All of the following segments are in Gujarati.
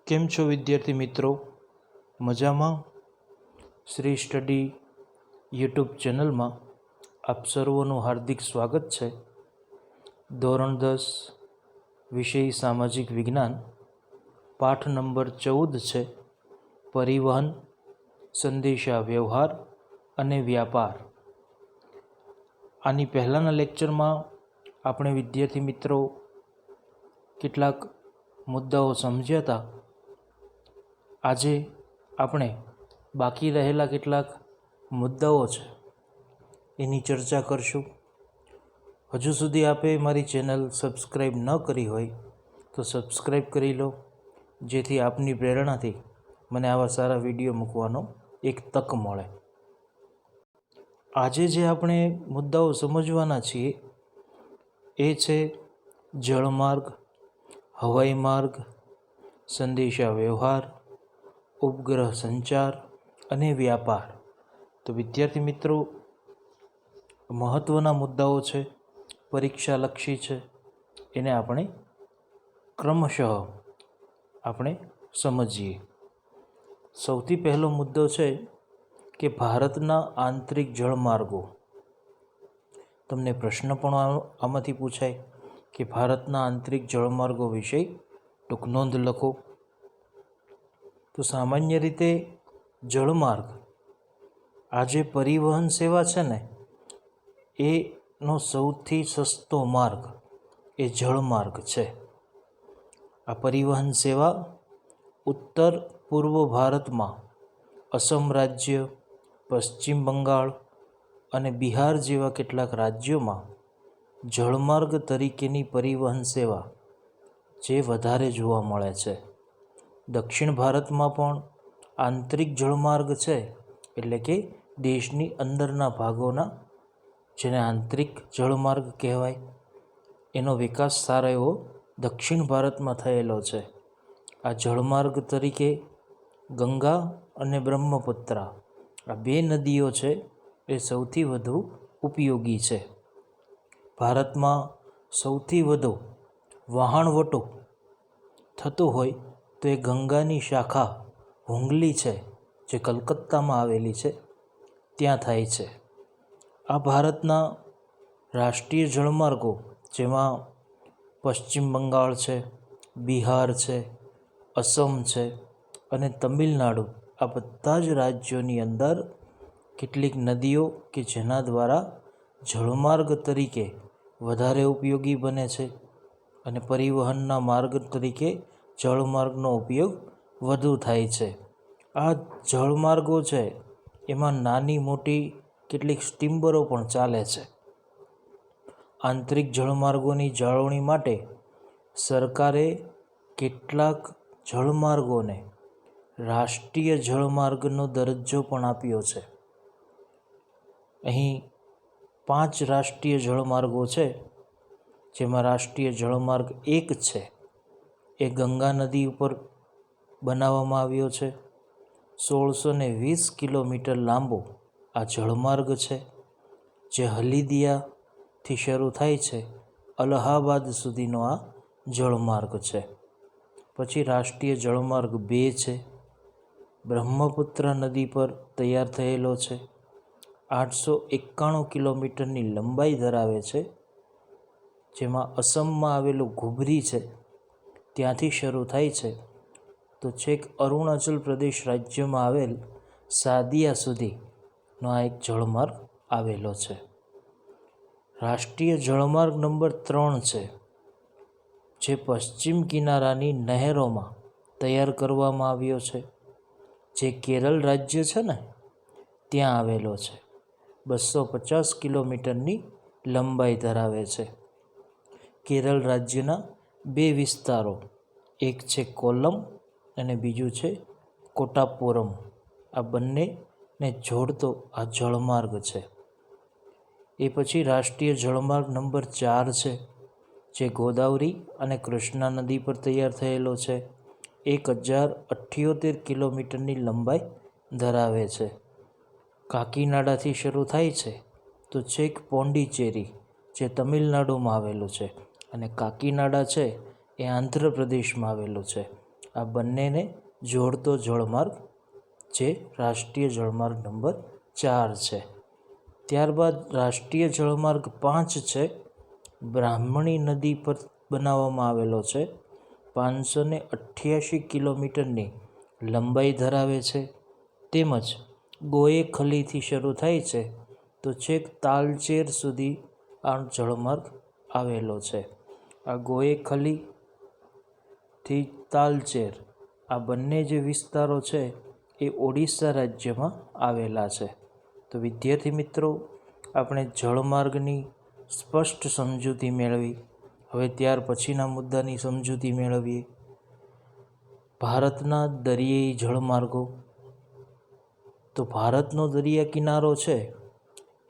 કેમ છો વિદ્યાર્થી મિત્રો? મજામાં? શ્રી સ્ટડી યુટ્યુબ ચેનલમાં આપ સર્વનું હાર્દિક સ્વાગત છે. ધોરણ 10 વિષય સામાજિક વિજ્ઞાન, પાઠ નંબર 14 છે પરિવહન, સંદેશા વ્યવહાર અને વ્યાપાર. આની પહેલાંના લેક્ચરમાં આપણે વિદ્યાર્થી મિત્રો કેટલાક મુદ્દાઓ સમજ્યા હતા. આજે આપણે બાકી રહેલા કેટલાક મુદ્દાઓ છે એની ચર્ચા કરશું. હજુ સુધી આપે મારી ચેનલ સબસ્ક્રાઈબ ન કરી હોય તો સબસ્ક્રાઈબ કરી લો, જેથી આપની પ્રેરણાથી મને આવા સારા વિડીયો મૂકવાનો એક તક મળે. આજે જે આપણે મુદ્દાઓ સમજવાના છીએ એ છે જળમાર્ગ, હવાઈ માર્ગ, સંદેશા વ્યવહાર, ઉપગ્રહ સંચાર અને વ્યાપાર. તો વિદ્યાર્થી મિત્રો, મહત્ત્વના મુદ્દાઓ છે, પરીક્ષાલક્ષી છે, એને આપણે ક્રમશઃ સમજીએ. સૌથી પહેલો મુદ્દો છે કે ભારતના આંતરિક જળમાર્ગો. તમને પ્રશ્ન પણ આમાંથી પૂછાય કે ભારતના આંતરિક જળમાર્ગો વિશે ટૂંક નોંધ લખો. તો સામાન્ય રીતે જળમાર્ગ, આ જે પરિવહન સેવા છે ને, એનો સૌથી સસ્તો માર્ગ એ જળમાર્ગ છે. આ પરિવહન સેવા ઉત્તર પૂર્વ ભારતમાં અસમ રાજ્ય, પશ્ચિમ બંગાળ અને બિહાર જેવા કેટલાક રાજ્યોમાં જળમાર્ગ તરીકેની પરિવહન સેવા જે વધારે જોવા મળે છે. દક્ષિણ ભારતમાં પણ આંતરિક જળમાર્ગ છે, એટલે કે દેશની અંદરના ભાગોના, જેને આંતરિક જળમાર્ગ કહેવાય, એનો વિકાસ સારો એવો દક્ષિણ ભારતમાં થયેલો છે. આ જળમાર્ગ તરીકે ગંગા અને બ્રહ્મપુત્રા, આ બે નદીઓ છે એ સૌથી વધુ ઉપયોગી છે. ભારતમાં સૌથી વધુ વહાણવટો થતું હોય તો એ ગંગાની શાખા હુંગલી છે, જે કલકત્તામાં આવેલી છે, ત્યાં થાય છે. આ ભારતના રાષ્ટ્રીય જળમાર્ગો, જેમાં પશ્ચિમ બંગાળ છે, બિહાર છે, અસમ છે અને તમિલનાડુ, આ બધા જ રાજ્યોની અંદર કેટલીક નદીઓ કે જેના દ્વારા જળમાર્ગ તરીકે વધારે ઉપયોગી બને છે અને પરિવહનના માર્ગ તરીકે જળમાર્ગનો ઉપયોગ વધુ થાય છે. આ જળમાર્ગો છે એમાં નાની મોટી કેટલીક સ્ટીમરો પણ ચાલે છે. આંતરિક જળમાર્ગોની જાળવણી માટે સરકારે કેટલાક જળમાર્ગોને રાષ્ટ્રીય જળમાર્ગનો દરજ્જો પણ આપ્યો છે. અહીં 5 રાષ્ટ્રીય જળમાર્ગો છે, જેમાં રાષ્ટ્રીય જળમાર્ગ 1 છે એ ગંગા નદી ઉપર બનાવવામાં આવ્યો છે. 1620 કિલોમીટર લાંબો આ જળમાર્ગ છે, જે હલ્દીયાથી શરૂ થાય છે, અલ્હાબાદ સુધીનો આ જળમાર્ગ છે. પછી રાષ્ટ્રીય જળમાર્ગ 2 છે, બ્રહ્મપુત્ર નદી પર તૈયાર થયેલો છે. 891 કિલોમીટરની લંબાઈ ધરાવે છે, જેમાં અસમમાં આવેલું ઘુબરી છે ત્યાંથી શરૂ થાય છે તો છેક અરુણાચલ પ્રદેશ રાજ્યમાં આવેલ સાદિયા સુધીનો આ એક જળમાર્ગ આવેલો છે. રાષ્ટ્રીય જળમાર્ગ નંબર 3 છે, જે પશ્ચિમ કિનારાની નહેરોમાં તૈયાર કરવામાં આવ્યો છે, જે કેરળ રાજ્ય છે ને ત્યાં આવેલો છે. 250 કિલોમીટરની લંબાઈ ધરાવે છે. કેરળ રાજ્યના 2 વિસ્તારો, એક છે કોલ્લમ અને બીજું છે કોટ્ટાપુરમ, આ બંનેને જોડતો આ જળમાર્ગ છે. એ પછી રાષ્ટ્રીય જળમાર્ગ નંબર 4 છે, જે ગોદાવરી અને કૃષ્ણા નદી પર તૈયાર થયેલો છે. 1078 કિલોમીટરની લંબાઈ ધરાવે છે. કાકીનાડાથી શરૂ થાય છે તો છેક પોંડિચેરી, જે તમિલનાડુમાં આવેલું છે, અને કાકીનાડા છે એ આંધ્રપ્રદેશમાં આવેલું છે. આ બંનેને જોડતો જળમાર્ગ જે રાષ્ટ્રીય જળમાર્ગ નંબર 4 છે. ત્યારબાદ રાષ્ટ્રીય જળમાર્ગ 5 છે, બ્રાહ્મણી નદી પર બનાવવામાં આવેલો છે. 588 કિલોમીટરની લંબાઈ ધરાવે છે, તેમજ ગોએખલીથી શરૂ થાય છે તો છેક તાલચેર સુધી આ જળમાર્ગ આવેલો છે. આ ગોએખલીથી તાલચેર આ બંને જે વિસ્તારો છે એ ઓડિશા રાજ્યમાં આવેલા છે. તો વિદ્યાર્થી મિત્રો, આપણે જળમાર્ગની સ્પષ્ટ સમજૂતી મેળવી. હવે ત્યાર પછીના મુદ્દાની સમજૂતી મેળવીએ. ભારતના દરિયાઈ જળમાર્ગો. તો ભારતનો દરિયા કિનારો છે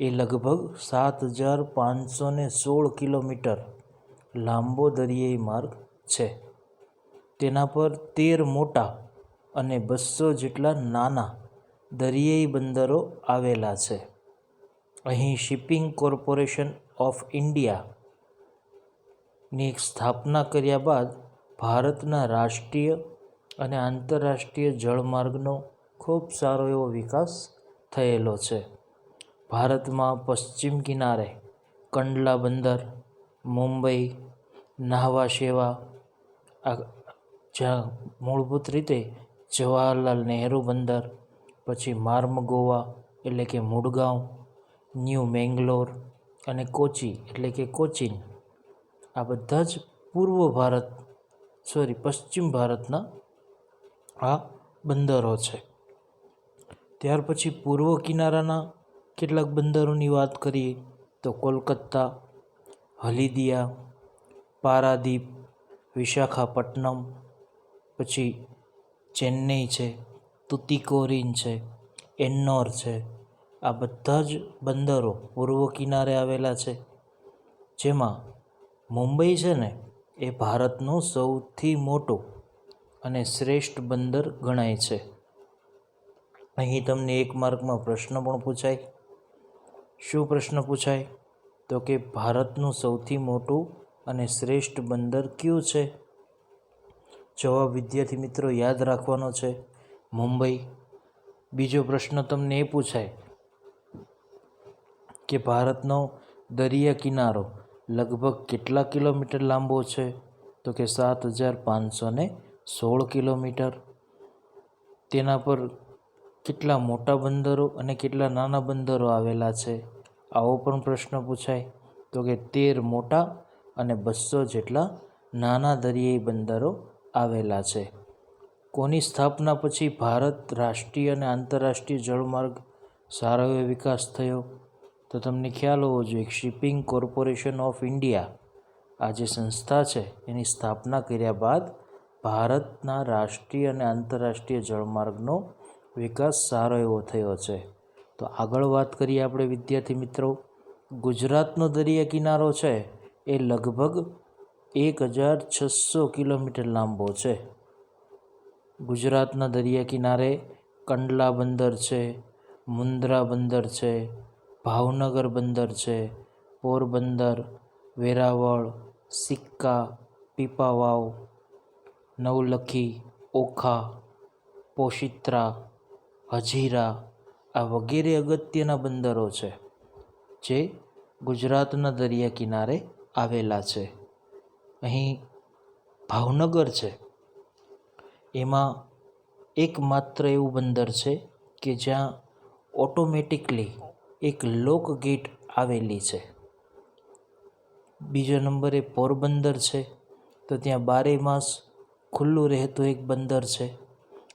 એ લગભગ 7,516 કિલોમીટર લાંબો દરિયાઈ માર્ગ છે. તેના પર 13 મોટા અને 200 જેટલા નાના દરિયાઈ બંદરો આવેલા છે. અહીં શિપિંગ કોર્પોરેશન ઓફ ઇન્ડિયાની સ્થાપના કર્યા બાદ ભારતના રાષ્ટ્રીય અને આંતરરાષ્ટ્રીય જળમાર્ગનો ખૂબ સારો એવો વિકાસ થયેલો છે. ભારતમાં પશ્ચિમ કિનારે કંડલા બંદર, મુંબઈ, નાહવા શેવા, જ્યાં મૂળભૂત રીતે જવાહરલાલ નહેરુ બંદર, પછી માર્મગોવા એટલે કે મુડગાંવ, ન્યૂ મેંગલોર અને કોચી એટલે કે કોચીન, આ બધા જ પશ્ચિમ ભારતના આ બંદરો છે. ત્યાર પછી પૂર્વ કિનારાના કેટલાક બંદરોની વાત કરીએ તો કોલકાતા, હલ્દીયા, પારાદીપ, વિશાખાપટ્ટનમ, પછી ચેન્નઈ છે, તુતિકોરિન છે, એન્નોર છે. આ બધા જ બંદરો પૂર્વ કિનારે આવેલા છે. જેમાં મુંબઈ છે ને એ ભારતનું સૌથી મોટું અને શ્રેષ્ઠ બંદર ગણાય છે. અહીં તમને એક માર્કમાં પ્રશ્ન પણ પૂછાય. શું પ્રશ્ન પૂછાય? તો કે ભારતનું સૌથી મોટું અને શ્રેષ્ઠ બંદર કયું છે? જવાબ વિદ્યાર્થી મિત્રો યાદ રાખવાનો છે, મુંબઈ. બીજો પ્રશ્ન તમને એ પૂછાય કે ભારતનો દરિયા કિનારો લગભગ કેટલા કિલોમીટર લાંબો છે? તો કે 7,516 કિલોમીટર. તેના પર કેટલા મોટા બંદરો અને કેટલા નાના બંદરો આવેલા છે? આવો પણ પ્રશ્ન પૂછાય. તો કે 13 મોટા અને 200 જેટલા નાના દરિયાઈ બંદરો આવેલા છે. કોની સ્થાપના પછી ભારત રાષ્ટ્રીય અને આંતરરાષ્ટ્રીય જળમાર્ગ સારો એવો વિકાસ થયો? તો તમને ખ્યાલ હોવો જોઈએ, શિપિંગ કોર્પોરેશન ઓફ ઇન્ડિયા આ જે સંસ્થા છે એની સ્થાપના કર્યા બાદ ભારતના રાષ્ટ્રીય અને આંતરરાષ્ટ્રીય જળમાર્ગનો વિકાસ સારો એવો થયો છે. તો આગળ વાત કરીએ આપણે વિદ્યાર્થી મિત્રો. ગુજરાતનો દરિયા કિનારો છે એ લગભગ 1,600 કિલોમીટર લાંબો છે. ગુજરાતના દરિયા કિનારે કંડલા બંદર છે, મુન્દ્રા બંદર છે, ભાવનગર બંદર છે, પોરબંદર, વેરાવળ, સિક્કા, પીપાવાવ, નવલખી, ઓખા, પોશિત્રા, હજીરા આ વગેરે અગત્યના બંદરો છે જે ગુજરાતના દરિયા કિનારે આવેલા છે. અહીં ભાવનગર છે એમાં એકમાત્ર એવું બંદર છે કે જ્યાં ઓટોમેટિકલી એક લોક ગેટ આવેલી છે. બીજા નંબરે પોરબંદર છે, તો ત્યાં 12 માસ ખુલ્લું રહેતું એક બંદર છે.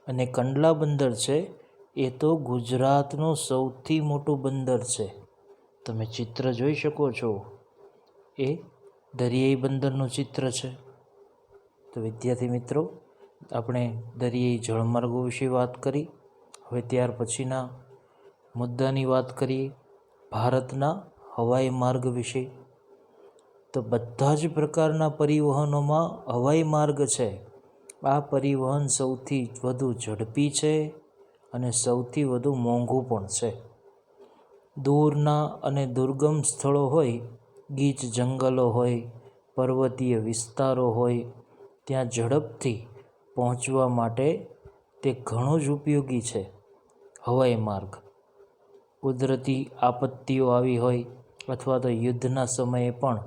અને કંડલા બંદર છે એ તો ગુજરાતનું સૌથી મોટું બંદર છે. તમે ચિત્ર જોઈ શકો છો, એ દરિયાઈ બંદરનું ચિત્ર છે. તો વિદ્યાર્થી મિત્રો, આપણે દરિયાઈ જળમાર્ગો વિશે વાત કરી. હવે ત્યાર પછીના મુદ્દાની વાત કરીએ, ભારતના હવાઈ માર્ગ વિશે. તો બધા જ પ્રકારના પરિવહનોમાં હવાઈ માર્ગ છે આ પરિવહન સૌથી વધુ ઝડપી છે અને સૌથી વધુ મોંઘું પણ છે. દૂરના અને દુર્ગમ સ્થળો હોય, ગીચ જંગલો હોય, પર્વતીય વિસ્તારો હોય, ત્યાં ઝડપથી પહોંચવા માટે તે ઘણો જ ઉપયોગી છે. હવાઈ માર્ગ કુદરતી આપત્તિઓ આવી હોય અથવા તો યુદ્ધના સમયે પણ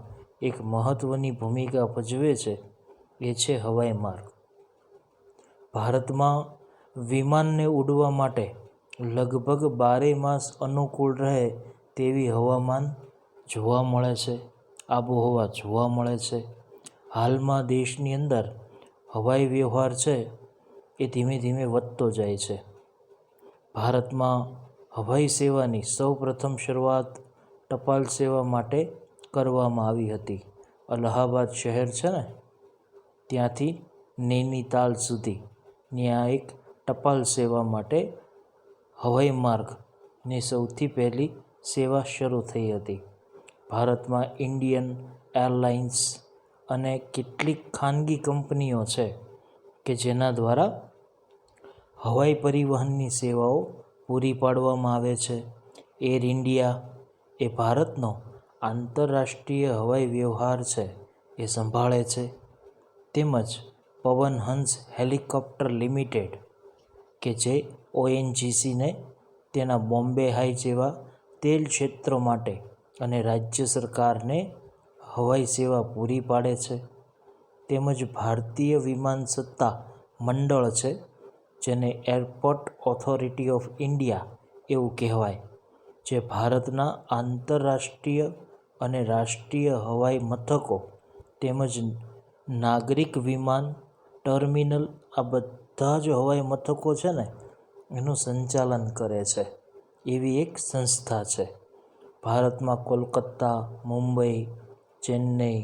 એક મહત્ત્વની ભૂમિકા ભજવે છે. એ છે હવાઈ માર્ગ. ભારતમાં વિમાનને ઉડવા માટે લગભગ 12 માસ અનુકૂળ રહે તેવી હવામાન જોવા મળે છે, આબોહવા જોવા મળે છે. હાલમાં દેશની અંદર હવાઈ વ્યવહાર છે એ ધીમે ધીમે વધતો જાય છે. ભારતમાં હવાઈ સેવાની સૌપ્રથમ શરૂઆત ટપાલ સેવા માટે કરવામાં આવી હતી. અલ્હાબાદ શહેર છે ને, ત્યાંથી નૈનીતાલ સુધી ત્યાં એક ટપાલ સેવા માટે હવાઈ માર્ગની સૌથી પહેલી સેવા શરૂ થઈ હતી. ભારતમાં ઇન્ડિયન એરલાઇન્સ અને કેટલીક ખાનગી કંપનીઓ છે કે જેના દ્વારા હવાઈ પરિવહનની સેવાઓ પૂરી પાડવામાં આવે છે. એર ઇન્ડિયા એ ભારતનો આંતરરાષ્ટ્રીય હવાઈ વ્યવહાર છે એ સંભાળે છે. તેમજ પવનહંસ હેલિકોપ્ટર લિમિટેડ કે જે ONGCને તેના બોમ્બે હાઈ જેવા તેલ ક્ષેત્રો માટે અને રાજ્ય સરકારને હવાઈ સેવા પૂરી પાડે છે. તેમજ ભારતીય વિમાન સત્તા મંડળ છે જેને એરપોર્ટ ઓથોરિટી ઓફ ઇન્ડિયા એવું કહેવાય, જે ભારતના આંતરરાષ્ટ્રીય અને રાષ્ટ્રીય હવાઈ મથકો તેમજ નાગરિક વિમાન ટર્મિનલ આ બધા જ હવાઈ મથકો છે ને એનું સંચાલન કરે છે. એવી એક સંસ્થા છે. ભારતમાં કોલકાતા, મુંબઈ, ચેન્નઈ,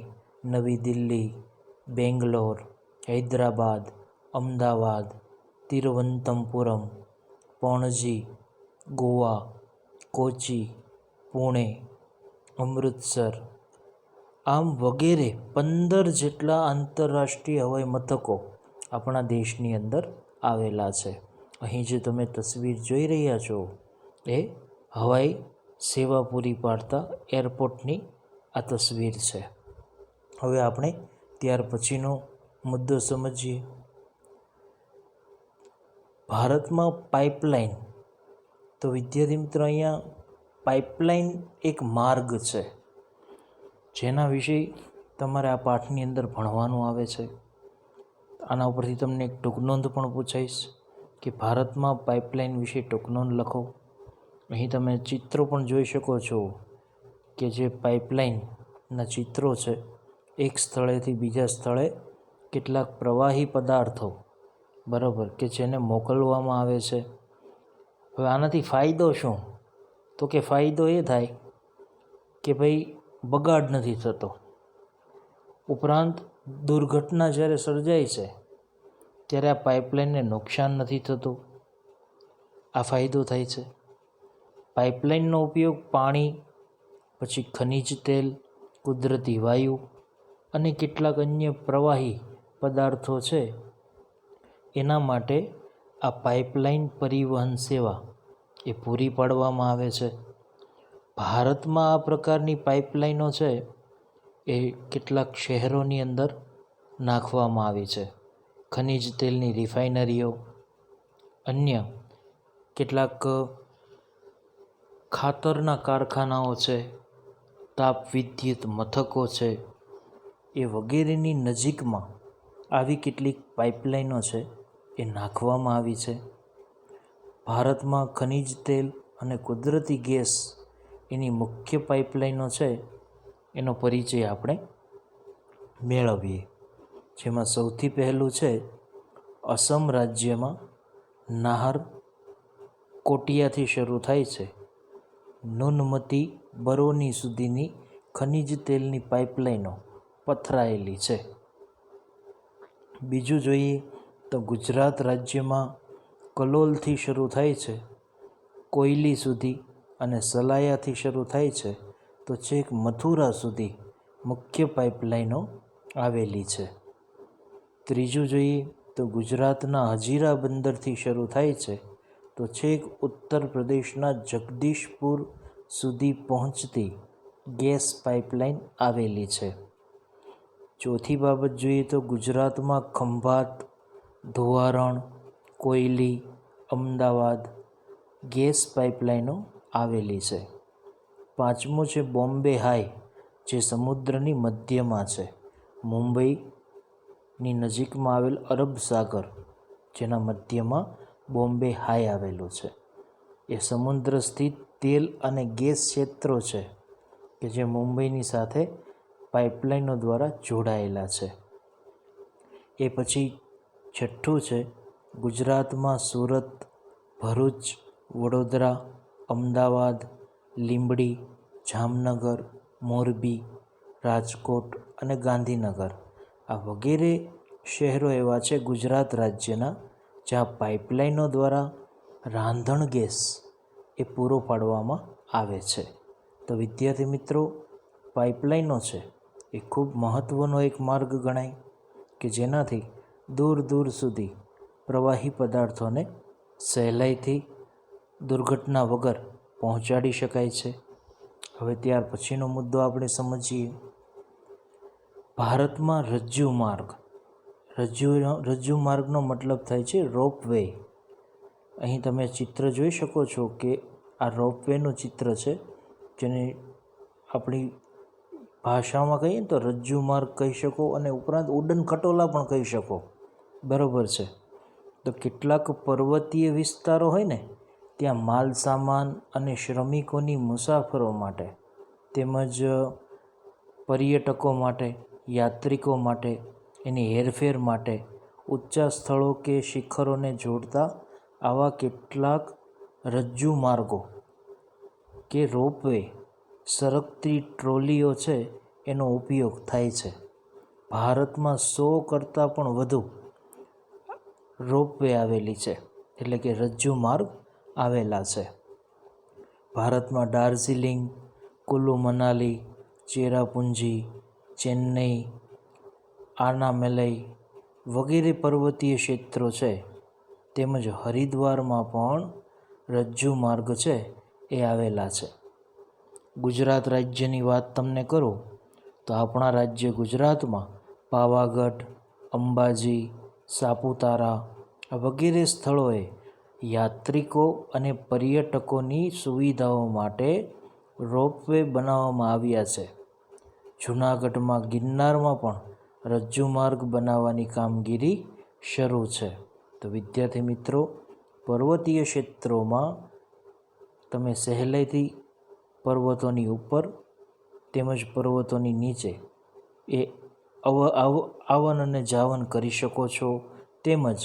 નવી દિલ્હી, બેંગ્લોર, હૈદરાબાદ, અમદાવાદ, તિરુવનંતપુરમ, પણજી, ગોવા, કોચી, પુણે, અમૃતસર આમ વગેરે 15 જેટલા આંતરરાષ્ટ્રીય હવાઈ મથકો આપણા દેશની અંદર આવેલા છે. અહીં જે તમે તસવીર જોઈ રહ્યા છો એ હવાઈ સેવા પૂરી પાડતા એરપોર્ટની આ તસવીર છે. હવે આપણે ત્યાર પછીનો મુદ્દો સમજીએ. ભારતમાં પાઇપલાઇન. તો વિદ્યાર્થી મિત્રો, અહીંયા પાઇપલાઇન એક માર્ગ છે જેના વિશે તમારે આ પાઠની અંદર ભણવાનું આવે છે. આના ઉપરથી તમને એક ટૂંકનોંધ પણ પૂછાઈશ કે ભારતમાં પાઇપલાઇન વિશે ટૂંકનોંધ લખો. અહીં તમે ચિત્રો પણ જોઈ શકો છો કે જે પાઇપલાઇનના ચિત્રો છે. એક સ્થળેથી બીજા સ્થળે કેટલાક પ્રવાહી પદાર્થો બરાબર કે જેને મોકલવામાં આવે છે. હવે આનાથી ફાયદો શું? તો કે ફાયદો એ થાય કે ભાઈ બગાડ નથી થતો, ઉપરાંત દુર્ઘટના જ્યારે સર્જાય છે ત્યારે આ પાઇપલાઇનને નુકસાન નથી થતું. આ ફાયદો થાય છે. પાઇપલાઇનનો ઉપયોગ પાણી, પછી ખનિજ તેલ, કુદરતી વાયુ અને કેટલાક અન્ય પ્રવાહી પદાર્થો છે એના માટે આ પાઇપલાઇન પરિવહન સેવા એ પૂરી પાડવામાં આવે છે. ભારતમાં આ પ્રકારની પાઇપલાઇનો છે એ કેટલાક શહેરોની અંદર નાખવામાં આવી છે. ખનિજ તેલની રિફાઇનરીઓ, અન્ય કેટલાક ખાતરના કારખાનાઓ છે, તાપ વિદ્યુત મથકો છે, એ વગેરેની નજીકમાં આવી કેટલીક પાઇપલાઇનો છે એ નાખવામાં આવી છે. ભારતમાં ખનિજ તેલ અને કુદરતી ગેસ એની મુખ્ય પાઇપલાઇનો છે એનો પરિચય આપણે મેળવીએ. જેમાં સૌથી પહેલું છે અસમ રાજ્યમાં નાહર કોટિયાથી શરૂ થાય છે નુનમતી બરોની સુધીની ખનિજ તેલની પાઇપલાઇનો પથરાયેલી છે. બીજું જોઈએ તો ગુજરાત રાજ્યમાં કલોલથી શરૂ થાય છે કોયલી સુધી અને સલાયાથી શરૂ થાય છે તો છેક મથુરા સુધી મુખ્ય પાઇપલાઇનો આવેલી છે. ત્રીજું જોઈએ તો ગુજરાતના હજીરા બંદરથી શરૂ થાય છે તો છેક ઉત્તર પ્રદેશના જગદીશપુર સુધી પહોંચતી ગેસ પાઇપલાઇન આવેલી છે. ચોથી બાબત જોઈએ તો ગુજરાતમાં ખંભાત, ધોવારણ, કોયલી, અમદાવાદ ગેસ પાઇપલાઇનો આવેલી છે. પાંચમું છે બોમ્બે હાઈ, જે સમુદ્રની મધ્યમાં છે. મુંબઈની નજીકમાં આવેલ અરબ સાગર, જેના મધ્યમાં બોમ્બે હાઈ આવેલું છે. એ સમુદ્ર સ્થિત તેલ અને ગેસ ક્ષેત્રો છે કે જે મુંબઈની સાથે પાઇપલાઇનો દ્વારા જોડાયેલા છે. એ પછી છઠ્ઠું છે ગુજરાતમાં સુરત, ભરૂચ, વડોદરા, અમદાવાદ, લીંબડી, જામનગર, મોરબી, રાજકોટ અને ગાંધીનગર આ વગેરે શહેરો એવા છે ગુજરાત રાજ્યના જ્યાં પાઇપલાઇનો દ્વારા રાંધણ ગેસ એ પૂરો પાડવામાં આવે છે. તો વિદ્યાર્થી મિત્રો, પાઇપલાઇનો છે એ ખૂબ મહત્ત્વનો એક માર્ગ ગણાય કે જેનાથી દૂર દૂર સુધી પ્રવાહી પદાર્થોને સહેલાઈથી દુર્ઘટના વગર પહોંચાડી શકાય છે. હવે ત્યાર પછીનો મુદ્દો આપણે સમજીએ. ભારતમાં રજ્જુ માર્ગ. રજ્જુ માર્ગનો મતલબ થાય છે રોપવે. અહીં તમે ચિત્ર જોઈ શકો છો કે આ રોપવેનું ચિત્ર છે, જેને આપણી ભાષામાં કહીએ તો રજ્જુ માર્ગ કહી શકો અને ઉપરાંત ઉડન ખટોલા પણ કહી શકો. બરાબર છે. તો કેટલાક પર્વતીય વિસ્તારો હોય ને ત્યાં માલ સામાન અને શ્રમિકોની મુસાફરો માટે તેમજ પર્યટકો માટે, યાત્રિકો માટે, એની હેરફેર માટે ઊંચા સ્થળો કે શિખરોને જોડતા આવા કેટલાક રજ્જુ માર્ગો કે રોપવે, સરકતી ટ્રોલીઓ છે એનો ઉપયોગ થાય છે. ભારતમાં 100 કરતાં પણ વધુ રોપવે આવેલી છે, એટલે કે રજ્જુ માર્ગ આવેલા છે. ભારતમાં દાર્જિલિંગ, કુલ્લુ મનાલી, ચેરાપુંજી, ચેન્નઈ, આનામલઈ વગેરે પર્વતીય ક્ષેત્રો છે, તેમજ હરિદ્વારમાં પણ રજ્જુ માર્ગ છે એ આવેલા છે. ગુજરાત રાજ્યની વાત તમને કરું તો આપણા રાજ્ય ગુજરાતમાં પાવાગઢ, અંબાજી, સાપુતારા વગેરે સ્થળોએ યાત્રિકો અને પર્યટકોની સુવિધાઓ માટે રોપવે બનાવવામાં આવ્યા છે. જૂનાગઢમાં ગિરનારમાં પણ રજ્જુ માર્ગ બનાવવાની કામગીરી શરૂ છે. તો વિદ્યાર્થી મિત્રો, પર્વતીય ક્ષેત્રોમાં તમે સહેલાઈથી પર્વતોની ઉપર તેમજ પર્વતોની નીચે એ આવન અને જાવન કરી શકો છો. તેમજ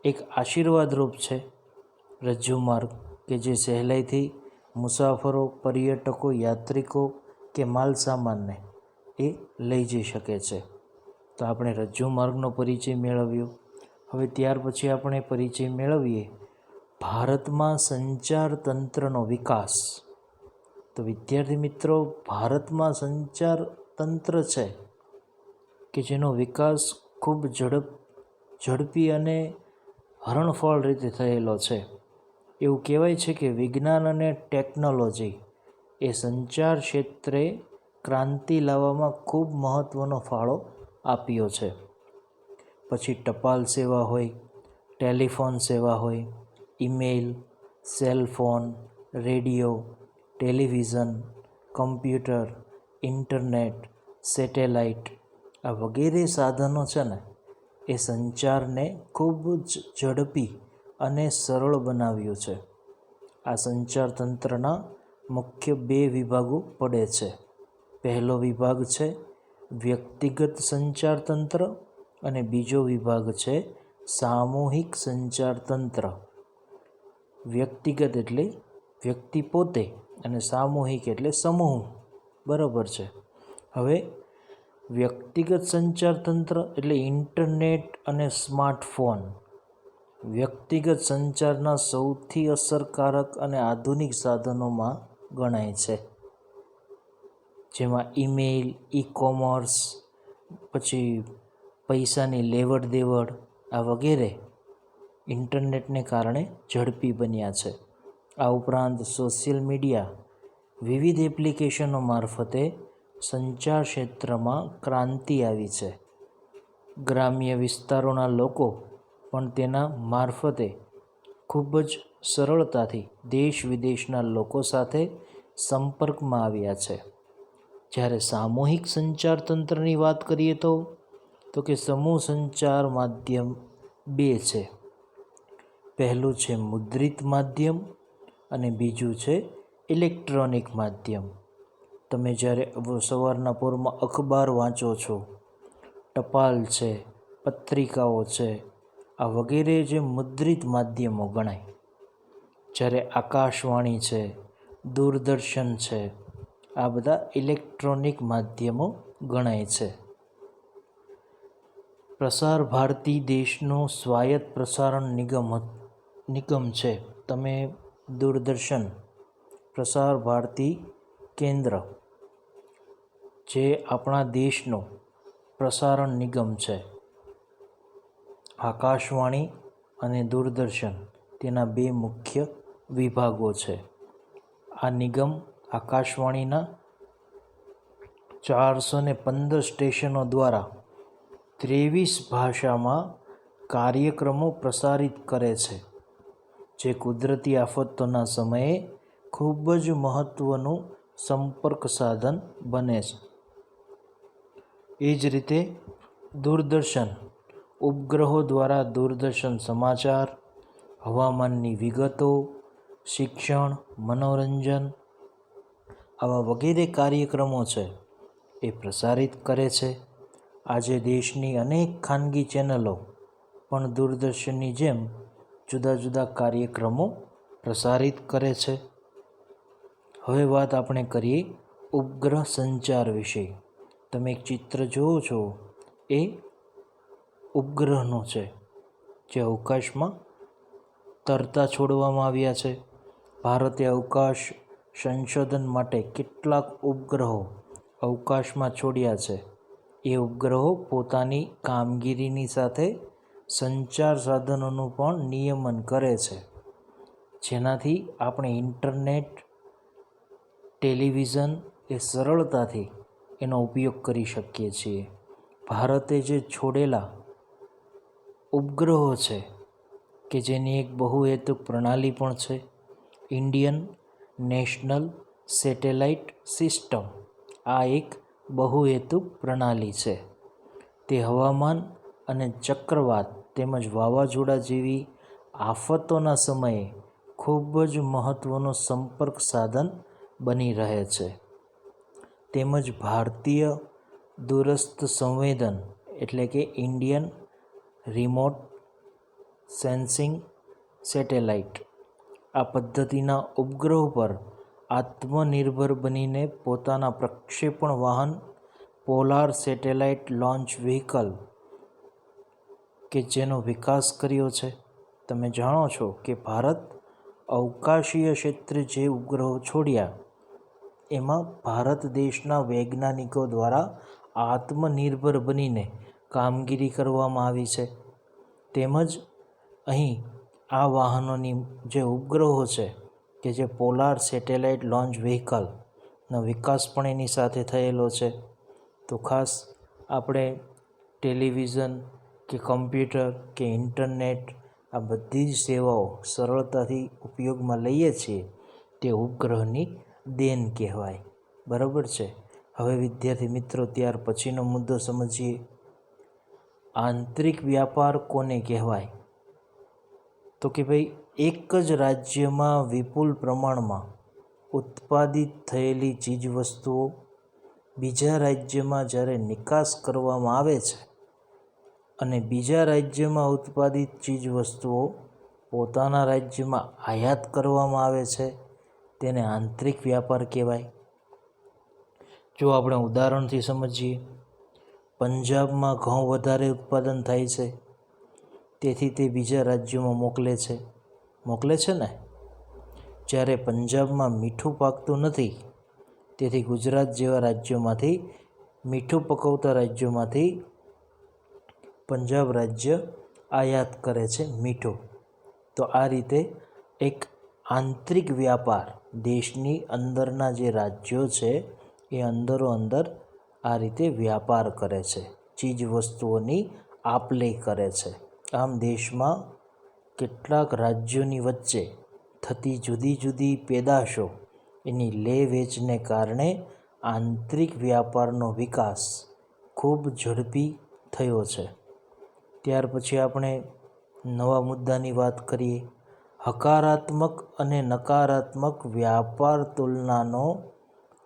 એક આશીર્વાદરૂપ છે રજ્જુ માર્ગ કે જે સહેલાઈથી મુસાફરો, પર્યટકો, યાત્રિકો કે માલ સામાનને એ લઈ જઈ શકે છે. તો આપણે રજ્જુ માર્ગનો પરિચય મેળવ્યો. હવે ત્યાર પછી આપણે પરિચય મેળવીએ ભારતમાં સંચાર તંત્રનો વિકાસ. તો વિદ્યાર્થી મિત્રો, ભારતમાં સંચાર તંત્ર છે કે જેનો વિકાસ ખૂબ ઝડપી અને હરણફાળ રીતે થયેલો છે. એવું કહેવાય છે કે વિજ્ઞાન અને ટેકનોલોજી એ સંચાર ક્ષેત્રે ક્રાંતિ લાવવામાં ખૂબ મહત્ત્વનો ફાળો આપ્યો છે. પછી ટપાલ સેવા હોય, ટેલિફોન સેવા હોય, email, cellphone, radio, television, computer, internet, satellite આ વગેરે સાધનો છે ને એ સંચારને ખૂબ જ ઝડપી અને સરળ બનાવ્યું છે. આ સંચાર તંત્રના મુખ્ય 2 વિભાગો પડે છે. પહેલો વિભાગ છે વ્યક્તિગત સંચાર તંત્ર અને બીજો વિભાગ છે સામૂહિક સંચાર તંત્ર. વ્યક્તિગત એટલે વ્યક્તિ પોતે અને સામૂહિક એટલે સમૂહ. બરાબર છે. હવે વ્યક્તિગત સંચાર તંત્ર એટલે ઇન્ટરનેટ અને સ્માર્ટફોન વ્યક્તિગત સંચારના સૌથી અસરકારક અને આધુનિક સાધનોમાં ગણાય છે, જેમાં ઈમેલ, ઈ-કોમર્સ, પછી પૈસાની લેવડ દેવડ આ વગેરે ઇન્ટરનેટને કારણે ઝડપી બન્યા છે. આ ઉપરાંત સોશિયલ મીડિયા વિવિધ એપ્લિકેશનો મારફતે સંચાર ક્ષેત્રમાં ક્રાંતિ આવી છે. ગ્રામ્ય વિસ્તારોના લોકો પણ તેના મારફતે ખૂબ જ સરળતાથી દેશ વિદેશના લોકો સાથે સંપર્કમાં આવ્યા છે. જ્યારે સામૂહિક સંચાર તંત્રની વાત કરીએ તો કે સમૂહ સંચાર માધ્યમ બે છે. પહેલું છે મુદ્રિત માધ્યમ અને બીજું છે ઇલેક્ટ્રોનિક માધ્યમ. તમે જ્યારે સવારના પોરમાં અખબાર વાંચો છો, ટપાલ છે, પત્રિકાઓ છે, આ વગેરે જે મુદ્રિત માધ્યમો ગણાય. જ્યારે આકાશવાણી છે, દૂરદર્શન છે, આ બધા ઇલેક્ટ્રોનિક માધ્યમો ગણાય છે. પ્રસાર ભારતી દેશનો સ્વાયત્ત પ્રસારણ નિગમ છે. તમે દૂરદર્શન, પ્રસાર ભારતી કેન્દ્ર જે આપણા દેશનો પ્રસારણ નિગમ છે. આકાશવાણી અને દૂરદર્શન તેના બે મુખ્ય વિભાગો છે. આ નિગમ આકાશવાણીના 415 સ્ટેશનો દ્વારા 23 ભાષામાં કાર્યક્રમો પ્રસારિત કરે છે, જે કુદરતી આફતોના સમયે ખૂબ જ મહત્ત્વનું સંપર્ક સાધન બને છે. એ જ રીતે દૂરદર્શન ઉપગ્રહો દ્વારા દૂરદર્શન સમાચાર, હવામાનની વિગતો, શિક્ષણ, મનોરંજન આવા વગેરે કાર્યક્રમો છે એ પ્રસારિત કરે છે. આજે દેશની અનેક ખાનગી ચેનલો પણ દૂરદર્શનની જેમ જુદા જુદા કાર્યક્રમો પ્રસારિત કરે છે. હવે વાત આપણે કરીએ ઉપગ્રહ સંચાર વિશે. તમે એક ચિત્ર જુઓ છો એ ઉપગ્રહનું છે, જે અવકાશમાં તરતા છોડવામાં આવ્યા છે. ભારતે અવકાશ સંશોધન માટે કેટલાક ઉપગ્રહો અવકાશમાં છોડ્યા છે. એ ઉપગ્રહો પોતાની કામગીરીની સાથે સંચાર સાધનોનું પણ નિયમન કરે છે, જેનાથી આપણે ઇન્ટરનેટ, ટેલિવિઝન એ સરળતાથી એનો ઉપયોગ કરી શકીએ છીએ. ભારતે જે છોડેલા ઉપગ્રહો છે કે જેની એક બહુહેતુક પ્રણાલી પણ છે, ઇન્ડિયન નેશનલ સેટેલાઇટ સિસ્ટમ. આ એક બહુહેતુક પ્રણાલી છે. તે હવામાન અને ચક્રવાત તેમજ વાવાઝોડા જેવી આફતોના સમયે ખૂબ જ મહત્ત્વનો સંપર્ક સાધન બની રહે છે. તેમજ ભારતીય દૂરસ્થ સંવેદન એટલે કે ઇન્ડિયન રિમોટ સેન્સિંગ સેટેલાઇટ આ પદ્ધતિના ઉપગ્રહો પર આત્મનિર્ભર બનીને પોતાના પ્રક્ષેપણ વાહન પોલાર સેટેલાઇટ લોન્ચ વ્હીકલ કે જેનો વિકાસ કર્યો છે. તમે જાણો છો કે ભારત અવકાશીય ક્ષેત્રે જે ઉપગ્રહો છોડ્યા એમાં ભારત દેશના વૈજ્ઞાનિકો દ્વારા આત્મનિર્ભર બનીને કામગીરી કરવામાં આવી છે. તેમજ અહીં આ વાહનોની જે ઉપગ્રહો છે કે જે પોલાર સેટેલાઇટ લોન્ચ વ્હીકલનો વિકાસ પણ એની સાથે થયેલો છે. તો ખાસ આપણે ટેલિવિઝન કે કમ્પ્યુટર કે ઇન્ટરનેટ આ બધી જ સેવાઓ સરળતાથી ઉપયોગમાં લઈએ છીએ તે ઉપગ્રહની દેન કહેવાય. બરાબર છે. હવે વિદ્યાર્થી મિત્રો, ત્યાર પછીનો મુદ્દો સમજીએ. આંતરિક વ્યાપાર કોને કહેવાય? તો કે ભાઈ, એક જ રાજ્યમાં વિપુલ પ્રમાણમાં ઉત્પાદિત થયેલી ચીજવસ્તુઓ બીજા રાજ્યમાં જ્યારે નિકાસ કરવામાં આવે છે અને બીજા રાજ્યમાં ઉત્પાદિત ચીજવસ્તુઓ પોતાના રાજ્યમાં આયાત કરવામાં આવે છે, તેને આંતરિક વ્યાપાર કહેવાય. જો આપણે ઉદાહરણથી સમજીએ, પંજાબમાં ઘઉં વધારે ઉત્પાદન થાય છે, તેથી તે બીજા રાજ્યોમાં મોકલે છે ને. જ્યારે પંજાબમાં મીઠું પાકતું નથી, તેથી ગુજરાત જેવા રાજ્યોમાંથી મીઠું પકવતા રાજ્યોમાંથી પંજાબ રાજ્ય આયાત કરે છે મીઠું. તો આ રીતે એક આંતરિક વ્યાપાર દેશની અંદરના જે રાજ્યો છે એ અંદરો અંદર આ રીતે વ્યાપાર કરે છે, ચીજ વસ્તુઓની આપ લે કરે છે. આમ દેશમાં કેટલાક રાજ્યોની વચ્ચે થતી જુદી જુદી પેદાશો એની લે વેચને કારણે આંતરિક વ્યાપારનો વિકાસ ખૂબ ઝડપી થયો છે. ત્યાર પછી આપણે નવા મુદ્દાની વાત કરીએ. હકારાત્મક અને નકારાત્મક વ્યાપાર તુલનાનો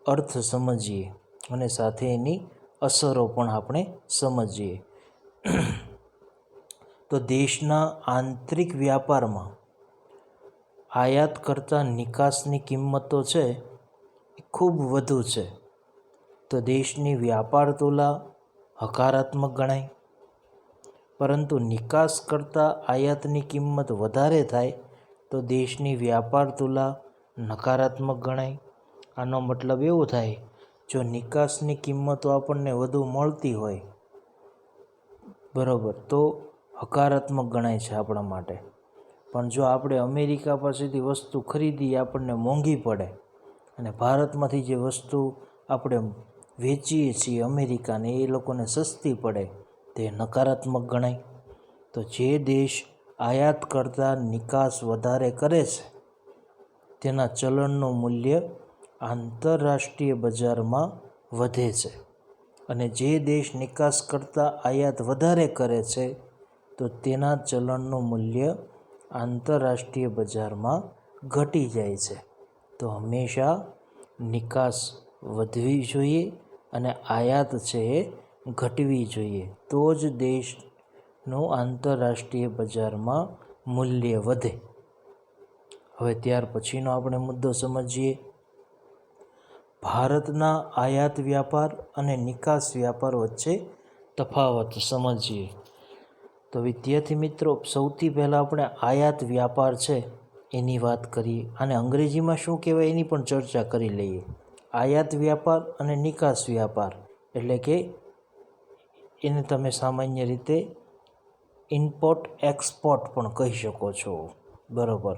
અર્થ સમજીએ અને સાથે એની અસરો પણ આપણે સમજીએ. તો દેશના આંતરિક વ્યાપારમાં આયાત કરતાં નિકાસની કિંમતો છે એ ખૂબ વધુ છે. તો દેશની વ્યાપાર તુલા હકારાત્મક ગણાય, પરંતુ નિકાસ કરતાં આયાતની કિંમત વધારે થાય તો દેશની વ્યાપાર તુલા નકારાત્મક ગણાય. આનો મતલબ એવો થાય, જો નિકાસની કિંમતો આપણને વધુ મળતી હોય બરાબર તો હકારાત્મક ગણાય છે આપણા માટે. પણ જો આપણે અમેરિકા પાસેથી વસ્તુ ખરીદીએ આપણને મોંઘી પડે અને ભારતમાંથી જે વસ્તુ આપણે વેચીએ છીએ અમેરિકાને એ લોકોને સસ્તી પડે તે નકારાત્મક ગણાય. તો જે દેશ આયાત કરતાં નિકાસ વધારે કરે છે તેના ચલણનું મૂલ્ય આંતરરાષ્ટ્રીય બજારમાં વધે છે, અને જે દેશ નિકાસ કરતાં આયાત વધારે કરે છે તો તેના ચલણનું મૂલ્ય આંતરરાષ્ટ્રીય બજારમાં ઘટી જાય છે. તો હંમેશા નિકાસ વધવી જોઈએ અને આયાત છે એ ઘટવી જોઈએ, તો જ દેશનું આંતરરાષ્ટ્રીય બજારમાં મૂલ્ય વધે. હવે ત્યાર પછીનો આપણે મુદ્દો સમજીએ. ભારતના આયાત વ્યાપાર અને નિકાસ વ્યાપાર વચ્ચે તફાવત સમજીએ. તો વિદ્યાર્થી મિત્રો, સૌથી પહેલાં આપણે આયાત વ્યાપાર છે એની વાત કરીએ. અને અંગ્રેજીમાં શું કહેવાય એની પણ ચર્ચા કરી લઈએ. આયાત વ્યાપાર અને નિકાસ વ્યાપાર એટલે કે એને તમે સામાન્ય રીતે ઇમ્પોર્ટ એક્સપોર્ટ પણ કહી શકો છો, બરાબર.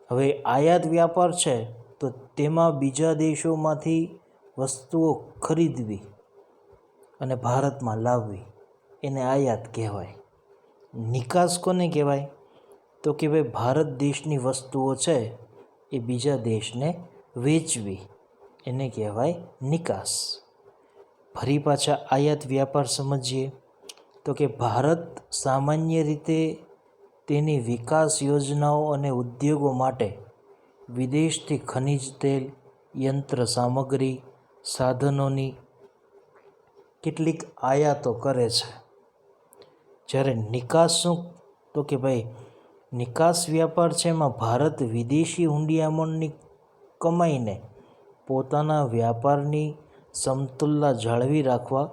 હવે આયાત વ્યાપાર છે તો તેમાં બીજા દેશોમાંથી વસ્તુઓ ખરીદવી અને ભારતમાં લાવવી એને આયાત કહેવાય. નિકાસ કોને કહેવાય? તો કે ભાઈ ભારત દેશની વસ્તુઓ છે એ બીજા દેશને વેચવી એને કહેવાય નિકાસ. ફરી પાછા આયાત વ્યાપાર સમજીએ. તો કે ભારત સામાન્ય રીતે તેની વિકાસ યોજનાઓ અને ઉદ્યોગો માટે વિદેશથી ખનિજ તેલ, યંત્ર સામગ્રી, સાધનોની કેટલીક આયાતો કરે છે. જ્યારે નિકાસ શું? તો કે ભાઈ નિકાસ વ્યાપાર છે એમાં ભારત વિદેશી હુંડિયામણની કમાઈને પોતાના વ્યાપારની સમતુલા જાળવી રાખવા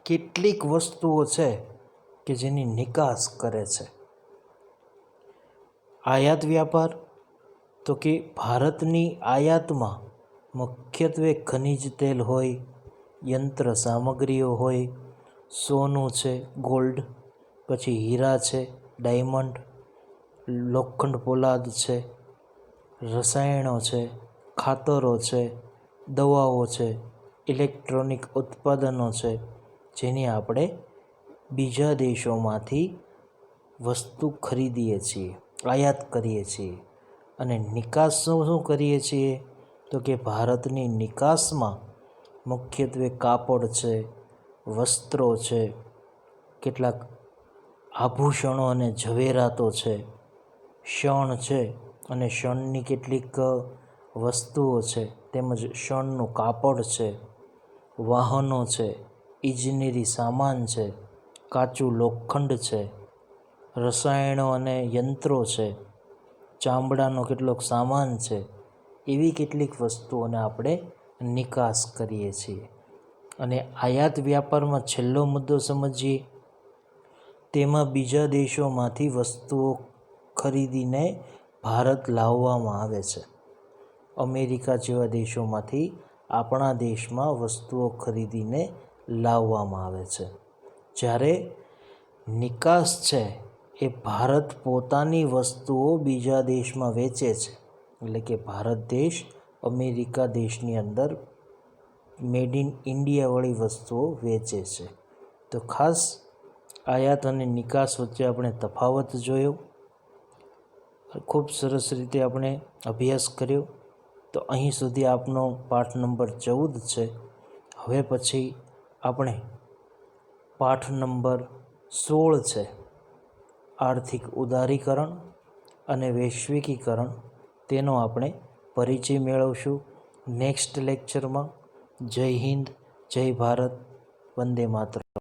કેટલીક વસ્તુઓ છે કે જેની નિકાસ કરે છે. આયાત વ્યાપાર તો કે ભારતની આયાતમાં મુખ્યત્વે ખનિજ તેલ હોય, યંત્ર સામગ્રીઓ હોય, સોનું છે, ગોલ્ડ, પછી હીરા છે, ડાયમંડ, લોખંડ પોલાદ છે, રસાયણો છે, ખાતરો છે, દવાઓ છે, ઇલેક્ટ્રોનિક ઉત્પાદનો છે, જેની આપણે બીજા દેશોમાંથી વસ્તુ ખરીદીએ છીએ, આયાત કરીએ છીએ. અને નિકાસ શું કરીએ છીએ? તો કે ભારતની નિકાસમાં મુખ્યત્વે કાપડ છે, વસ્ત્રો છે, કેટલાક આભૂષણો અને ઝવેરાતો છે, શણ છે અને શણની કેટલીક વસ્તુઓ છે, તેમજ શણનું કાપડ છે, વાહનો છે, ઇજનેરી સામાન છે, કાચું લોખંડ છે, રસાયણો અને યંત્રો છે, ચામડાનો કેટલોક સામાન છે, એવી કેટલીક વસ્તુઓને આપણે નિકાસ કરીએ છીએ. અને આયાત વ્યાપારમાં છેલ્લો મુદ્દો સમજીએ. તેમાં બીજા દેશોમાંથી વસ્તુઓ ખરીદીને ભારત લાવવામાં આવે છે. અમેરિકા જેવા દેશોમાંથી આપણા દેશમાં વસ્તુઓ ખરીદીને લાવવામાં આવે છે. જ્યારે નિકાસ છે એ ભારત પોતાની વસ્તુઓ બીજા દેશમાં વેચે છે, એટલે કે ભારત દેશ અમેરિકા દેશની અંદર મેડ ઇન ઇન્ડિયાવાળી વસ્તુઓ વેચે છે. તો ખાસ આયાત અને નિકાસ વચ્ચે આપણે તફાવત જોયો. ખૂબ સરસ રીતે આપણે અભ્યાસ કર્યો. તો અહીં સુધી આપનો પાઠ નંબર 14 છે. હવે પછી આપણે પાઠ નંબર 16 છે, આર્થિક ઉદારીકરણ અને વૈશ્વિકીકરણ, તેનો આપણે પરિચય મેળવશું નેક્સ્ટ લેક્ચરમાં. જય હિન્દ, જય ભારત, વંદે માતરમ.